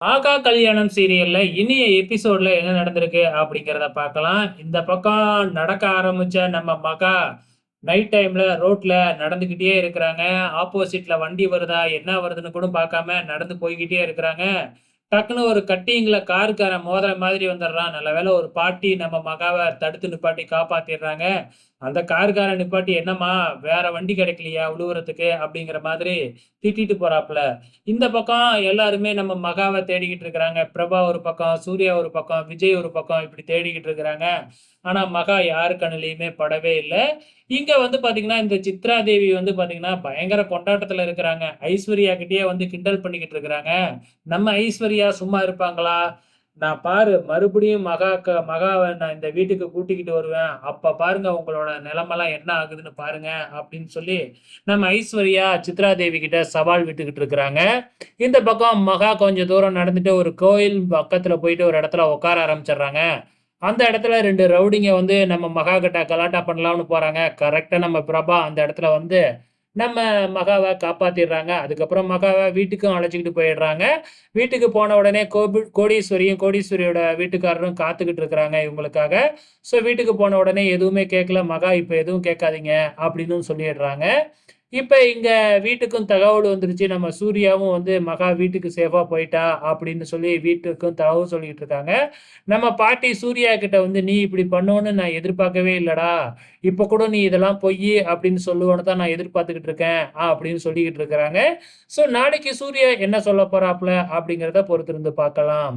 ஆகா கல்யாணம் சீரியல்ல இனிய எபிசோட்ல என்ன நடந்திருக்கு அப்படிங்கிறத பார்க்கலாம். இந்த பக்கம் நடக்க ஆரம்பிச்ச நம்ம மகா நைட் டைம்ல ரோட்ல நடந்துகிட்டே இருக்கிறாங்க. ஆப்போசிட்ல வண்டி வருதா, என்ன வருதுன்னு கூட பார்க்காம நடந்து போய்க்கிட்டே இருக்கிறாங்க. டக்குனு ஒரு கட்டிங்ல காருக்காரன் மோதுற மாதிரி வந்துடுறான். நல்ல வேளை ஒரு பாட்டி நம்ம மகாவ தடுத்து நிப்பாட்டி காப்பாத்திடுறாங்க. அந்த காருக்காரன் நிப்பாட்டி, "என்னம்மா வேற வண்டி கிடைக்கலையா உழுவுறதுக்கு?" அப்படிங்கிற மாதிரி திட்டிட்டு போறாப்புல. இந்த பக்கம் எல்லாருமே நம்ம மகாவ தேடிக்கிட்டு இருக்கிறாங்க. பிரபா ஒரு பக்கம், சூர்யா ஒரு பக்கம், விஜய் ஒரு பக்கம் இப்படி தேடிக்கிட்டு இருக்கிறாங்க. ஆனா மகா யாரு கண்ணுலயுமே படவே இல்ல. இங்க வந்து பாத்தீங்கன்னா, இந்த சித்ரா தேவி வந்து பாத்தீங்கன்னா, பயங்கர கொண்டாட்டத்துல இருக்கிறாங்க. ஐஸ்வர்யா கிட்டயே வந்து கிண்டல் பண்ணிக்கிட்டு இருக்கிறாங்க. நம்ம ஐஸ்வர்யா சும்மா இருப்பாங்களா? நான் பாரு மறுபடியும் மகாவ நான் இந்த வீட்டுக்கு கூட்டிக்கிட்டு வருவேன். அப்ப பாருங்க உங்களோட நிலைமைலாம் என்ன ஆகுதுன்னு பாருங்க, அப்படின்னு சொல்லி நம்ம ஐஸ்வர்யா சித்ரா தேவி கிட்ட சவால் விட்டுக்கிட்டு இருக்கிறாங்க. இந்த பக்கம் மகா கொஞ்சம் தூரம் நடந்துட்டு ஒரு கோயில் பக்கத்துல போயிட்டு ஒரு இடத்துல உட்கார ஆரம்பிச்சுடுறாங்க. அந்த இடத்துல 2 ரவுடிங்க வந்து நம்ம மகா கிட்ட கலாட்டா பண்ணலாம்னு போறாங்க. கரெக்ட்டா நம்ம பிரபா அந்த இடத்துல வந்து நம்ம மகாவ காப்பாத்திடுறாங்க. அதுக்கப்புறம் மகாவ வீட்டுக்கும் அழைச்சுக்கிட்டு போயிடுறாங்க. வீட்டுக்கு போன உடனே கோடீஸ்வரியும், கோடீஸ்வரியோட வீட்டுக்காரரும் காத்துக்கிட்டு இருக்கிறாங்க இவங்களுக்காக. ஸோ வீட்டுக்கு போன உடனே எதுவுமே கேட்கல. மகா இப்ப எதுவும் கேட்காதீங்க அப்படின்னு சொல்லிடுறாங்க. இப்ப இங்க வீட்டுக்கும் தகவல் வந்துருச்சு. நம்ம சூர்யாவும் வந்து மகா வீட்டுக்கு சேஃபா போயிட்டா அப்படின்னு சொல்லி வீட்டுக்கும் தகவல் சொல்லிட்டு இருக்காங்க. நம்ம பாட்டி சூர்யா கிட்ட வந்து, "நீ இப்படி பண்ணுவன்னு நான் எதிர்பார்க்கவே இல்லடா. இப்ப கூட நீ இதெல்லாம் பொய்யி அப்படின்னு சொல்லுவன்னு தான் நான் எதிர்பார்த்துக்கிட்டு இருக்கேன்." அப்படின்னு சொல்லிக்கிட்டு இருக்கிறாங்க. ஸோ நாளைக்கு சூர்யா என்ன சொல்லப் போறாப்ல அப்படிங்கிறத பொறுத்திருந்து பார்க்கலாம்.